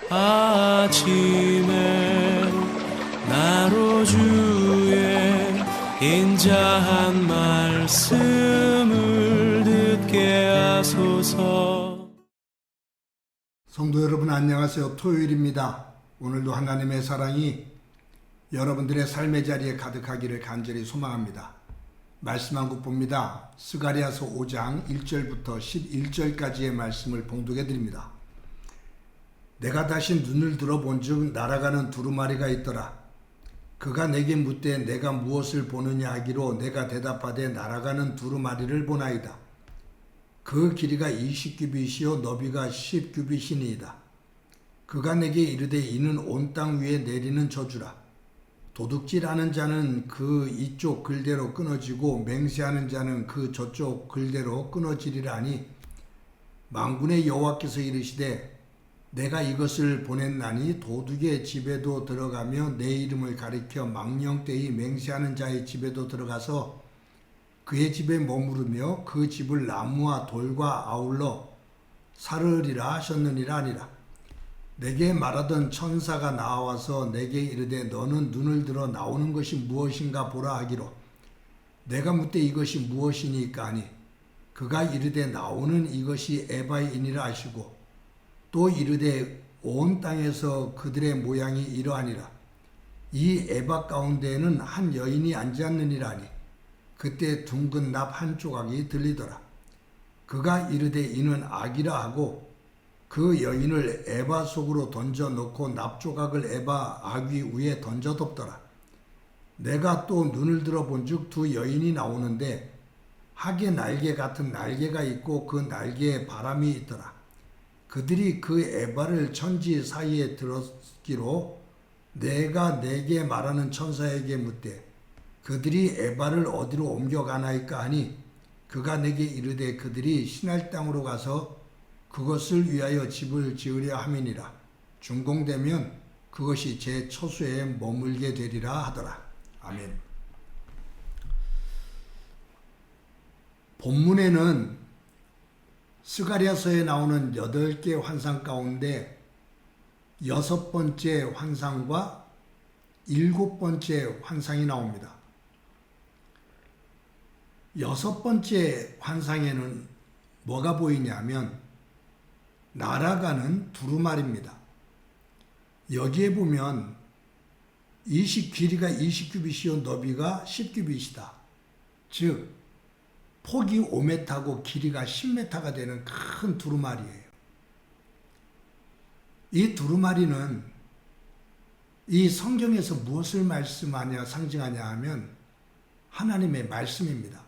아침에 나로 주의 인자한 말씀을 듣게 하소서. 성도 여러분 안녕하세요. 토요일입니다. 오늘도 하나님의 사랑이 여러분들의 삶의 자리에 가득하기를 간절히 소망합니다. 말씀 한 국 봅니다. 스가랴서 5장 1절부터 11절까지의 말씀을 봉독해 드립니다. 내가 다시 눈을 들어본 즉 날아가는 두루마리가 있더라. 그가 내게 묻되 내가 무엇을 보느냐 하기로 내가 대답하되 날아가는 두루마리를 보나이다. 그 길이가 20규빗이요 너비가 10규빗이니이다. 그가 내게 이르되 이는 온 땅 위에 내리는 저주라. 도둑질하는 자는 그 이쪽 글대로 끊어지고 맹세하는 자는 그 저쪽 글대로 끊어지리라 하니 만군의 여호와께서 이르시되 내가 이것을 보냈나니 도둑의 집에도 들어가며 내 이름을 가리켜 망령되이 맹세하는 자의 집에도 들어가서 그의 집에 머무르며 그 집을 나무와 돌과 아울러 사르리라 하셨느니라 하니라. 내게 말하던 천사가 나와서 내게 이르되 너는 눈을 들어 나오는 것이 무엇인가 보라 하기로 내가 묻되 이것이 무엇이니까 하니 그가 이르되 나오는 이것이 에바이니라 하시고 또 이르되 온 땅에서 그들의 모양이 이러하니라. 이 에바 가운데에는 한 여인이 앉았느니라 하니 그때 둥근 납 한 조각이 들리더라. 그가 이르되 이는 악이라 하고 그 여인을 에바 속으로 던져 넣고 납조각을 에바 아귀 위에 던져 덮더라. 내가 또 눈을 들어 본즉 두 여인이 나오는데 학의 날개 같은 날개가 있고 그 날개에 바람이 있더라. 그들이 그 에바를 천지 사이에 들었기로 내가 내게 말하는 천사에게 묻되 그들이 에바를 어디로 옮겨가나이까 하니 그가 내게 이르되 그들이 신할 땅으로 가서 그것을 위하여 집을 지으려 함이니라. 준공되면 그것이 제 처소에 머물게 되리라 하더라. 아멘. 본문에는 스가랴서에 나오는 8개 환상 가운데 6번째 환상과 7번째 환상이 나옵니다. 6번째 환상에는 뭐가 보이냐면 날아가는 두루마리입니다. 여기에 보면 길이가 20규빗이요 너비가 10규빗이다. 즉 폭이 5m고 길이가 10m가 되는 큰 두루마리예요. 이 두루마리는 이 성경에서 무엇을 상징하냐 하면 하나님의 말씀입니다.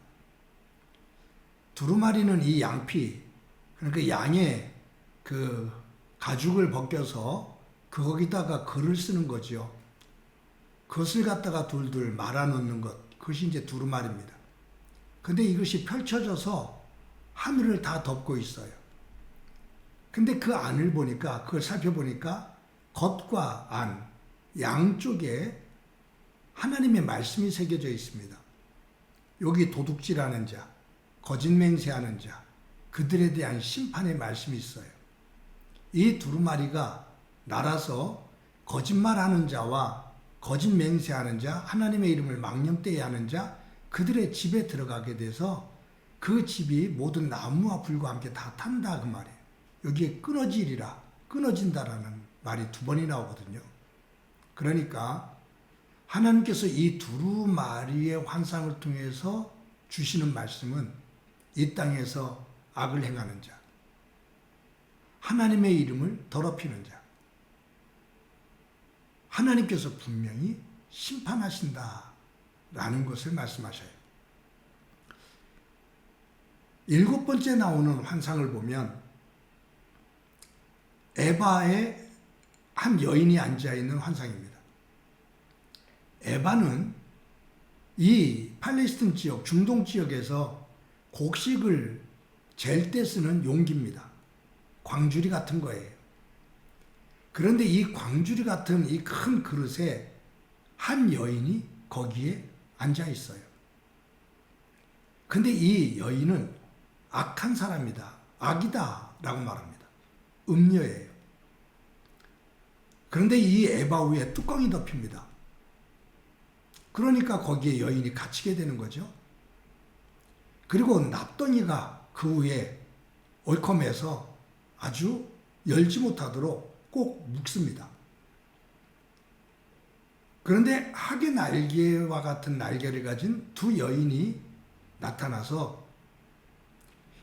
두루마리는 이 양피, 그러니까 양의 그 가죽을 벗겨서 거기다가 글을 쓰는 거죠. 그것을 갖다가 둘둘 말아놓는 것, 그것이 이제 두루마리입니다. 근데 이것이 펼쳐져서 하늘을 다 덮고 있어요. 근데 그 안을 보니까, 그걸 살펴보니까 겉과 안, 양쪽에 하나님의 말씀이 새겨져 있습니다. 여기 도둑질하는 자, 거짓맹세하는 자, 그들에 대한 심판의 말씀이 있어요. 이 두루마리가 날아서 거짓말하는 자와 거짓맹세하는 자, 하나님의 이름을 망령되이 하는 자, 그들의 집에 들어가게 돼서 그 집이 모든 나무와 불과 함께 다 탄다 그 말이에요. 여기에 끊어지리라, 끊어진다라는 말이 2번이 나오거든요. 그러니까 하나님께서 이 두루마리의 환상을 통해서 주시는 말씀은 이 땅에서 악을 행하는 자, 하나님의 이름을 더럽히는 자, 하나님께서 분명히 심판하신다라는 것을 말씀하셔요. 7번째 나오는 환상을 보면 에바에 한 여인이 앉아있는 환상입니다. 에바는 이 팔레스틴 지역, 중동 지역에서 곡식을 잴 때 쓰는 용기입니다. 광주리 같은 거예요. 그런데 이 광주리 같은 이 큰 그릇에 한 여인이 거기에 앉아 있어요. 근데 이 여인은 악한 사람이다, 악이다 라고 말합니다. 음녀예요. 그런데 이 에바 위에 뚜껑이 덮입니다. 그러니까 거기에 여인이 갇히게 되는 거죠. 그리고 납덩이가 그 위에 올컴해서 아주 열지 못하도록 꼭 묶습니다. 그런데 학의 날개와 같은 날개를 가진 두 여인이 나타나서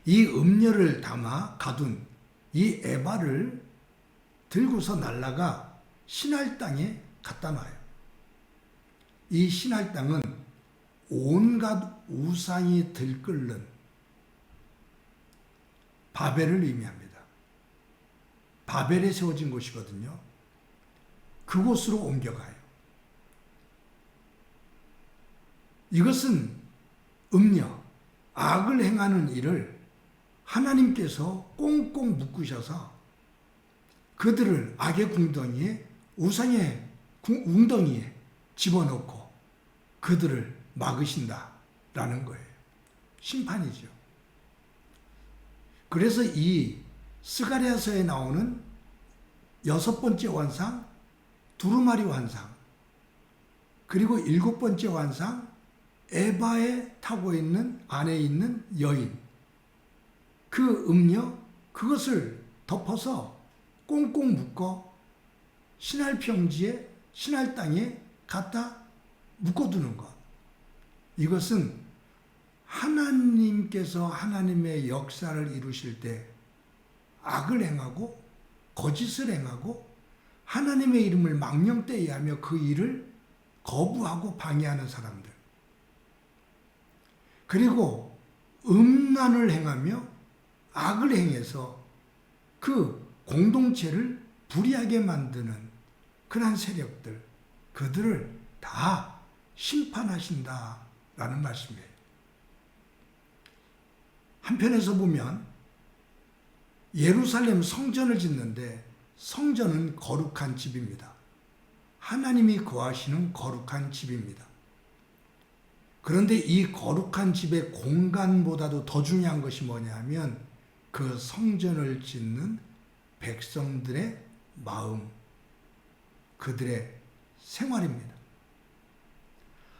이 음료를 담아 가둔 이 에바를 들고서 날라가 신할 땅에 갖다 놔요. 이 신할 땅은 온갖 우상이 들끓는 바벨을 의미합니다. 바벨에 세워진 곳이거든요. 그곳으로 옮겨가요. 이것은 음녀, 악을 행하는 일을 하나님께서 꽁꽁 묶으셔서 그들을 악의 궁덩이에, 우상의 웅덩이에 집어넣고 그들을 막으신다라는 거예요. 심판이죠. 그래서 이 스가랴서에 나오는 6번째 환상, 두루마리 환상, 그리고 7번째 환상, 에바에 타고 있는 안에 있는 여인, 그 음녀, 그것을 덮어서 꽁꽁 묶어 신할 평지에, 신할 땅에 갖다 묶어두는 것. 이것은 하나님께서 하나님의 역사를 이루실 때 악을 행하고 거짓을 행하고 하나님의 이름을 망령되이 하며 그 일을 거부하고 방해하는 사람들, 그리고 음란을 행하며 악을 행해서 그 공동체를 불의하게 만드는 그러한 세력들, 그들을 다 심판하신다라는 말씀이에요. 한편에서 보면 예루살렘 성전을 짓는데 성전은 거룩한 집입니다. 하나님이 거하시는 거룩한 집입니다. 그런데 이 거룩한 집의 공간보다도 더 중요한 것이 뭐냐 하면 그 성전을 짓는 백성들의 마음, 그들의 생활입니다.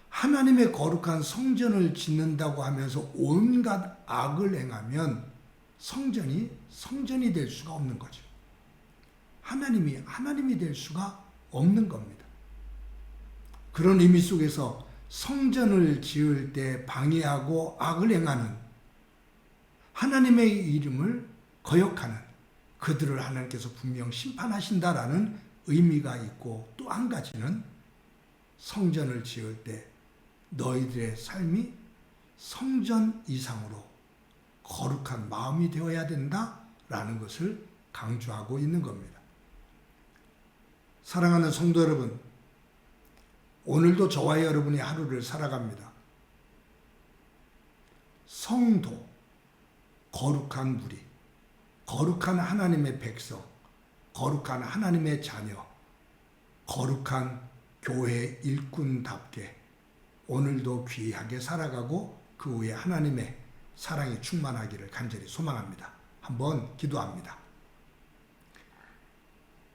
하나님의 거룩한 성전을 짓는다고 하면서 온갖 악을 행하면 성전이 될 수가 없는 거죠. 하나님이 될 수가 없는 겁니다. 그런 의미 속에서 성전을 지을 때 방해하고 악을 행하는, 하나님의 이름을 거역하는 그들을 하나님께서 분명 심판하신다라는 의미가 있고, 또 한 가지는 성전을 지을 때 너희들의 삶이 성전 이상으로 거룩한 마음이 되어야 된다라는 것을 강조하고 있는 겁니다. 사랑하는 성도 여러분, 오늘도 저와 여러분의 하루를 살아갑니다. 성도, 거룩한 무리, 거룩한 하나님의 백성, 거룩한 하나님의 자녀, 거룩한 교회 일꾼답게 오늘도 귀하게 살아가고 그 후에 하나님의 사랑이 충만하기를 간절히 소망합니다. 한번 기도합니다.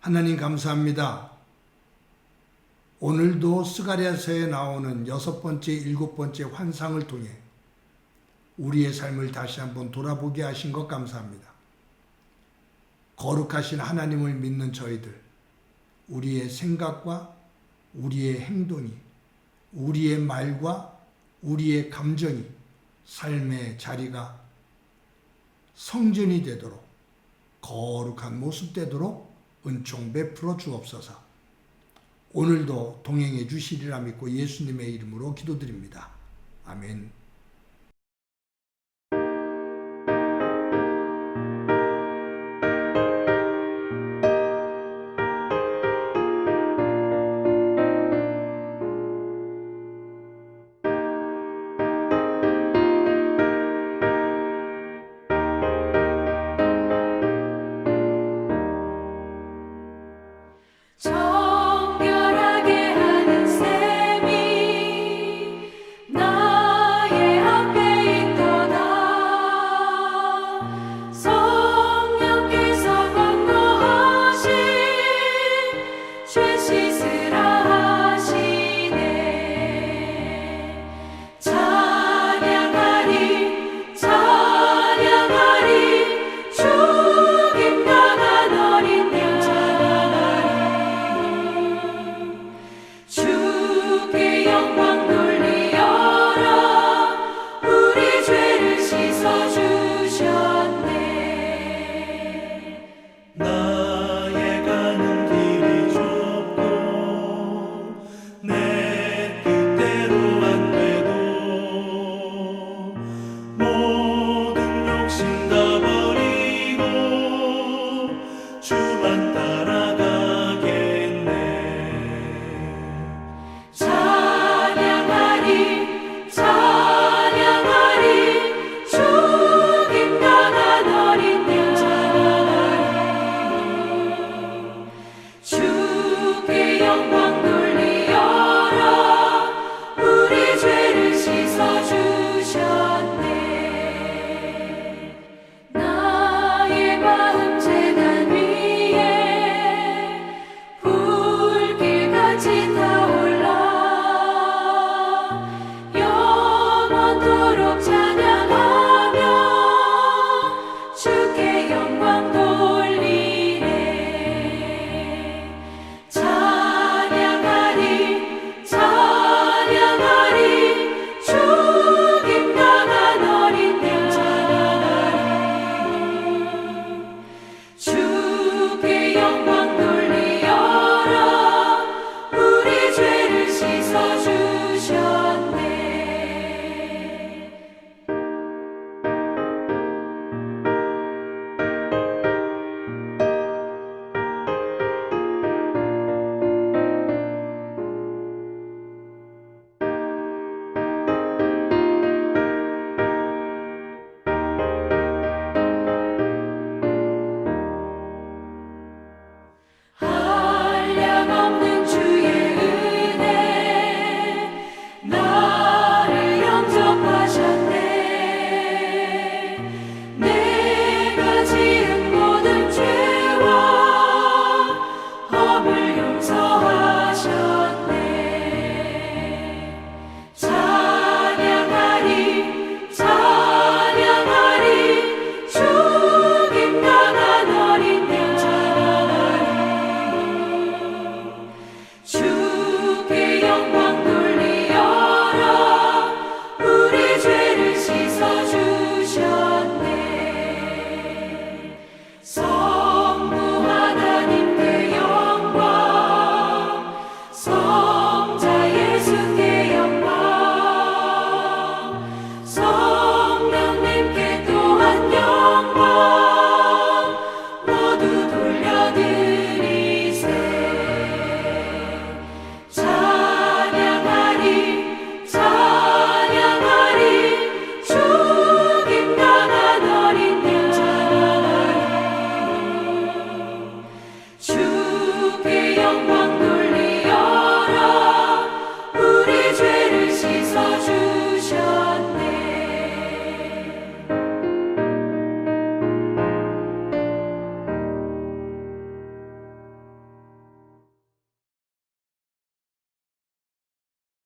하나님 감사합니다. 오늘도 스가랴서에 나오는 6번째, 7번째 환상을 통해 우리의 삶을 다시 한번 돌아보게 하신 것 감사합니다. 거룩하신 하나님을 믿는 저희들, 우리의 생각과 우리의 행동이, 우리의 말과 우리의 감정이 삶의 자리가 성전이 되도록, 거룩한 모습 되도록 은총 베풀어 주옵소서. 오늘도 동행해 주시리라 믿고 예수님의 이름으로 기도드립니다. 아멘.